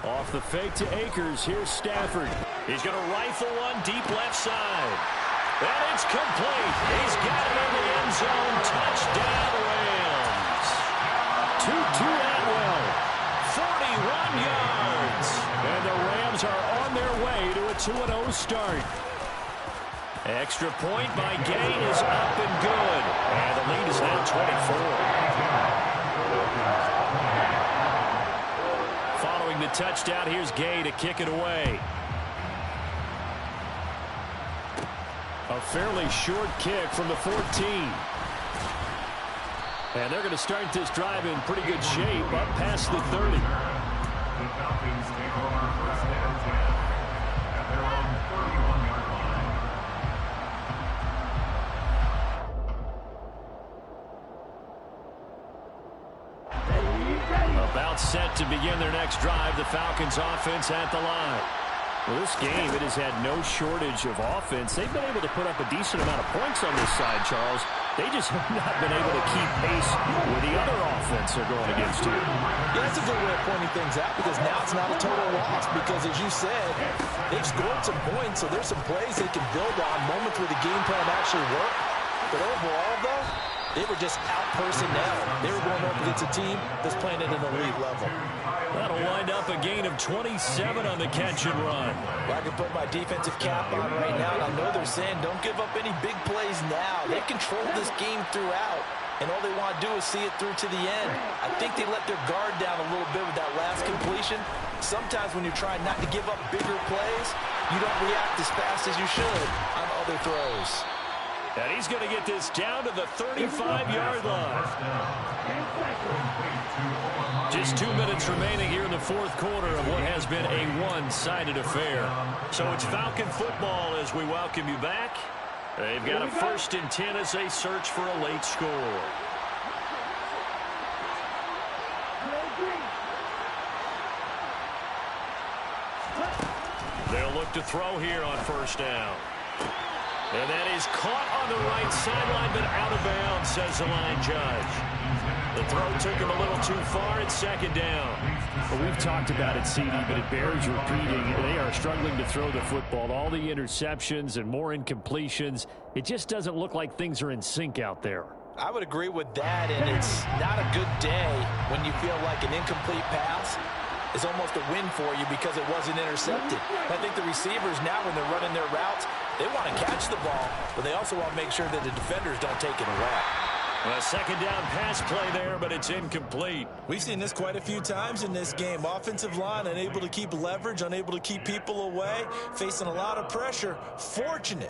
Off the fake to Akers. Here's Stafford. He's going to rifle one deep left side. And it's complete. He's got it in the end zone. Touchdown, Rams. To Atwell. 41 yards. And the Rams are on their way to a 2-0 start. Extra point by Gay is up and good. And the lead is now 24. Following the touchdown, here's Gay to kick it away. A fairly short kick from the 14. And they're going to start this drive in pretty good shape, up past the 30. The Falcons take over 1st and 10 at their own 31-yard line. About set to begin their next drive, the Falcons offense at the line. Well, this game, it has had no shortage of offense. They've been able to put up a decent amount of points on this side, Charles. They just have not been able to keep pace with the other offense they're going against here. Yeah, that's a good way of pointing things out, because now it's not a total loss, because as you said, they've scored some points, so there's some plays they can build on, moments where the game plan actually worked. But overall, though, they were just out-personnel. They were going up against a team that's playing at an elite level. That'll wind up a gain of 27 on the catch and run. Well, I can put my defensive cap on right now, and I know they're saying don't give up any big plays now. They controlled this game throughout, and all they want to do is see it through to the end. I think they let their guard down a little bit with that last completion. Sometimes when you're trying not to give up bigger plays, you don't react as fast as you should on other throws. And he's going to get this down to the 35-yard line. Just 2 minutes remaining here in the 4th quarter of what has been a one-sided affair. So it's Falcon football as we welcome you back. They've got a 1st and 10 as they search for a late score. They'll look to throw here on 1st down. And that is caught on the right sideline, but out of bounds, says the line judge. The throw took him a little too far. It's 2nd down. Well, we've talked about it, CD, but it bears repeating. They are struggling to throw the football. All the interceptions and more incompletions. It just doesn't look like things are in sync out there. I would agree with that, and it's not a good day when you feel like an incomplete pass is almost a win for you because it wasn't intercepted. I think the receivers now, when they're running their routes, they want to catch the ball, but they also want to make sure that the defenders don't take it away. A 2nd down pass play there, but it's incomplete. We've seen this quite a few times in this game. Offensive line unable to keep leverage, unable to keep people away, facing a lot of pressure. Fortunate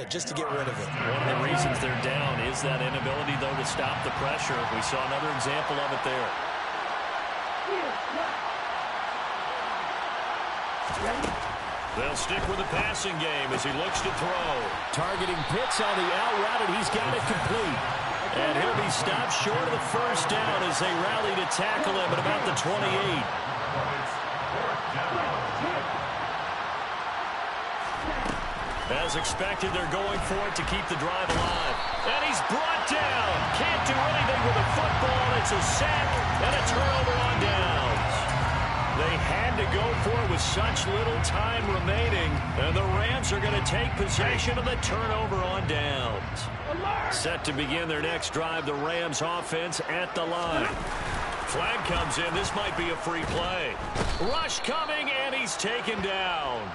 just to get rid of it. One of the reasons they're down is that inability, though, to stop the pressure. We saw another example of it there. They'll stick with the passing game as he looks to throw. Targeting Pitts on the out route, and he's got it complete. And he'll be stopped short of the 1st down as they rally to tackle him at about the 28. As expected, they're going for it to keep the drive alive. And he's brought down. Can't do anything with a football. It's a sack and a turnover on downs. They had to go for it with such little time remaining. And the Rams are going to take possession of the turnover on downs. Set to begin their next drive, the Rams offense at the line. Flag comes in. This might be a free play. Rush coming, and he's taken down.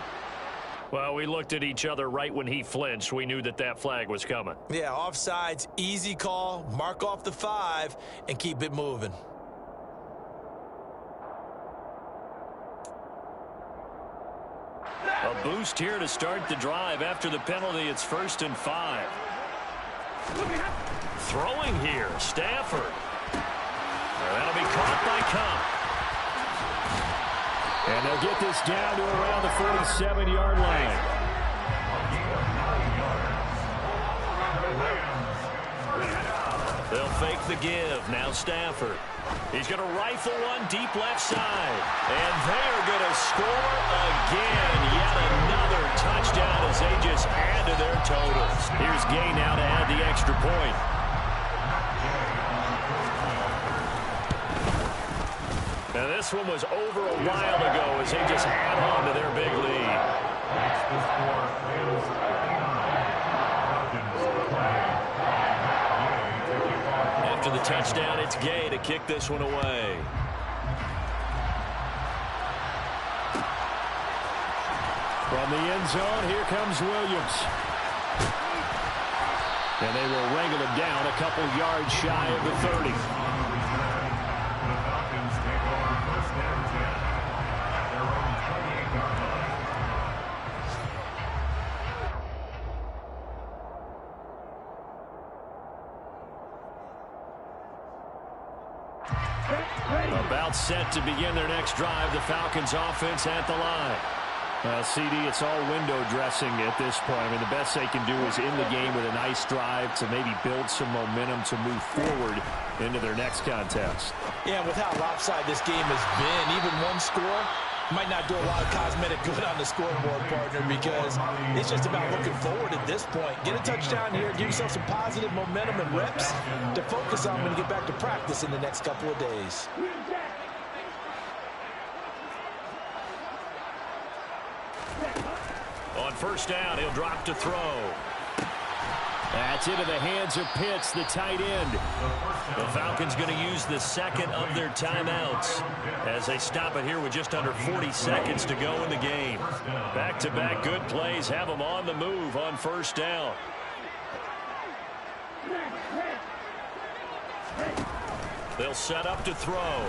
Well, we looked at each other right when he flinched. We knew that that flag was coming. Yeah, offsides, easy call. Mark off the 5 and keep it moving. A boost here to start the drive. After the penalty, it's 1st and 5. Throwing here, Stafford. That'll be caught by Kupp. And they'll get this down to around the 47-yard line. They'll fake the give. Now Stafford. He's going to rifle one deep left side. And they're going to score again. Yet another touchdown as they just add to their totals. Here's Gay now to add the extra point. Now this one was over a while ago as they just add on to their big lead. After the touchdown, it's Gay to kick this one away. From the end zone, here comes Williams. And they will wrangle him down a couple yards shy of the 30. About set to begin their next drive, the Falcons offense at the line. CD, it's all window dressing at this point. I mean, the best they can do is in the game with a nice drive to maybe build some momentum to move forward into their next contest. Yeah, with how lopsided this game has been, even one score might not do a lot of cosmetic good on the scoreboard, partner, because it's just about looking forward at this point. Get a touchdown here, give yourself some positive momentum and reps to focus on when you get back to practice in the next couple of days. On first down, he'll drop to throw. That's into the hands of Pitts, the tight end. The Falcons going to use the second of their timeouts as they stop it here with just under 40 seconds to go in the game. Back-to-back good plays have them on the move on first down. They'll set up to throw.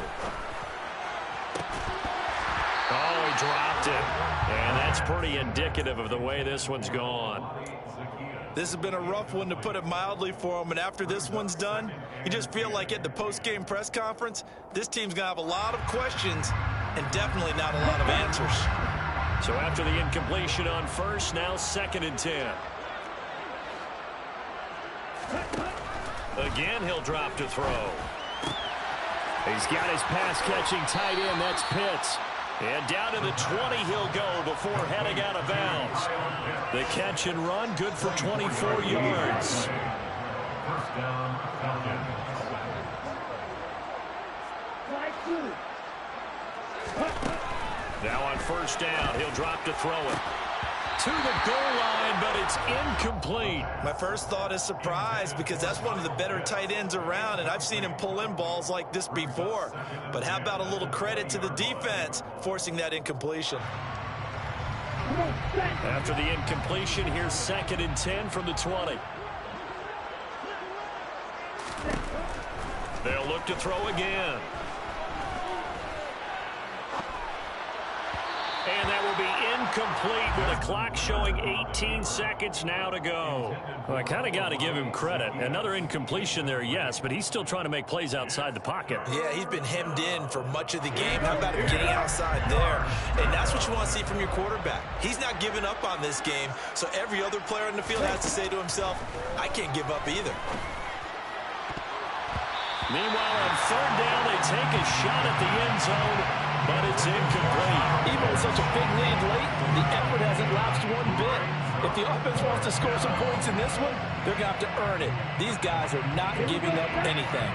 Oh, he dropped it. And that's pretty indicative of the way this one's gone. This has been a rough one, to put it mildly, for him. And after this one's done, you just feel like at the post-game press conference, this team's going to have a lot of questions and definitely not a lot of answers. So after the incompletion on first, now 2nd and 10. Again, he'll drop to throw. He's got his pass-catching tight end. That's Pitts. And down to the 20 he'll go before heading out of bounds. The catch and run, good for 24 yards. First down, Falcons. Now on first down, he'll drop to throw it. To the goal line, but it's incomplete. My first thought is surprise, because that's one of the better tight ends around, and I've seen him pull in balls like this before. But how about a little credit to the defense forcing that incompletion? After the incompletion, here's 2nd and 10 from the 20. They'll look to throw again. And that will be incomplete with a clock showing 18 seconds now to go. Well, I kind of got to give him credit. Another incompletion there, yes, but he's still trying to make plays outside the pocket. Yeah, he's been hemmed in for much of the game. How about him getting outside there? And that's what you want to see from your quarterback. He's not giving up on this game, so every other player in the field has to say to himself, I can't give up either. Meanwhile, on third down, they take a shot at the end zone, but it's incomplete. Even with such a big lead late, the effort hasn't lapsed one bit. If the offense wants to score some points in this one, they're going to have to earn it. These guys are not giving up anything.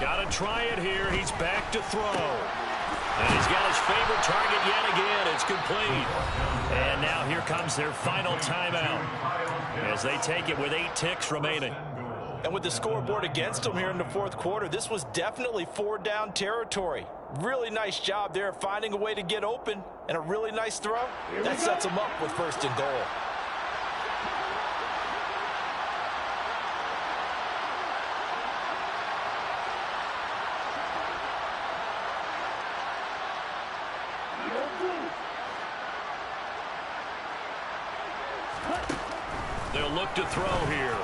Got to try it here. He's back to throw. And he's got his favorite target yet again. It's complete. And now here comes their final timeout as they take it with 8 ticks remaining. And with the scoreboard against them here in the fourth quarter, this was definitely 4-down territory. Really nice job there finding a way to get open, and a really nice throw. That sets them up with 1st and goal. They'll look to throw here.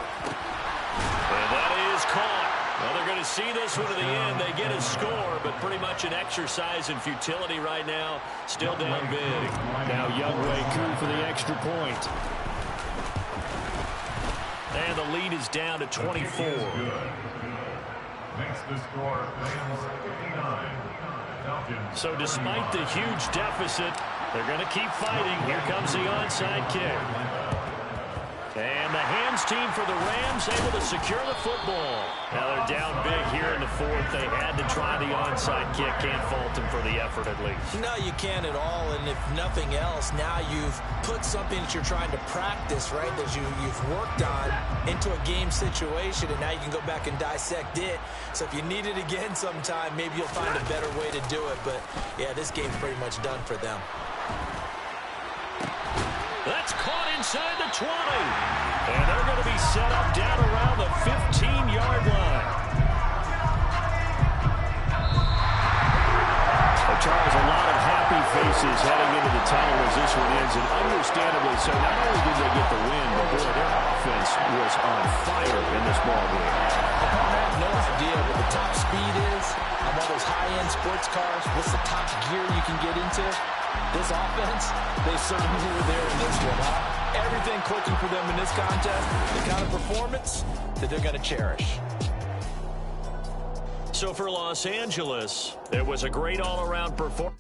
And that is caught. Well, they're going to see this one to the end. They get a score, but pretty much an exercise in futility right now. Still down big. Now Younghoe Koo for the extra point. And the lead is down to 24. Makes the score Rams 59. Falcons. So despite the huge deficit, they're going to keep fighting. Here comes the onside kick. And the hands team for the Rams able to secure the football. Now they're down big here in the fourth. They had to try the onside kick. Can't fault them for the effort at least. No, you can't at all. And if nothing else, now you've put something that you're trying to practice, right, that you've worked on into a game situation, and now you can go back and dissect it. So if you need it again sometime, maybe you'll find a better way to do it. But, yeah, this game's pretty much done for them. That's caught inside the 20. And they're going to be set up down around the 15-yard line. Well, Charles, a lot of happy faces heading into the tunnel as this one ends, and understandably so. Not only did they get the win, but boy, their offense was on fire in this ball game. I have no idea what the top speed is on all those high-end sports cars. What's the top gear you can get into? This offense, they certainly were there in this one, huh? Everything clicking for them in this contest, the kind of performance that they're going to cherish. So for Los Angeles, it was a great all-around performance.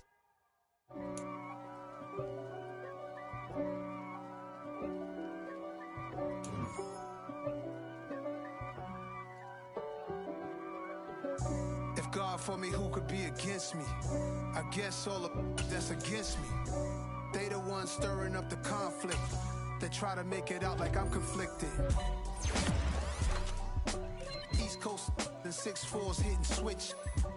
If God for me, who could be against me? I guess all of that's against me. They the ones stirring up the conflict. They try to make it out like I'm conflicted. East Coast and 6'4's hitting switch.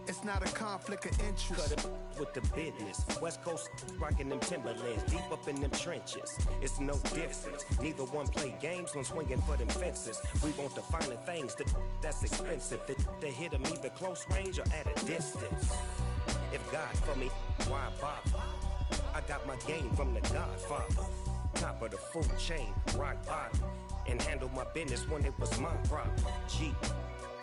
It's not a conflict of interest. Cut it with the business. West Coast rocking them Timberlands, deep up in them trenches. It's no difference. Neither one play games when swinging for them fences. We want the finer things that's expensive. That hit them either close range or at a distance. If God for me, why bother? I got my game from the Godfather. Top of the food chain, rock bottom. And handle my business when it was my problem. G.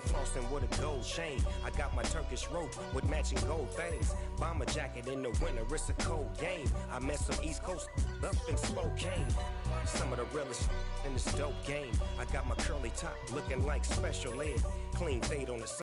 Flossing with a gold chain. I got my Turkish rope with matching gold things. Bomber jacket in the winter, it's a cold game. I met some East Coast up in Spokane. Some of the realest in this dope game. I got my curly top looking like special ed. Clean fade on the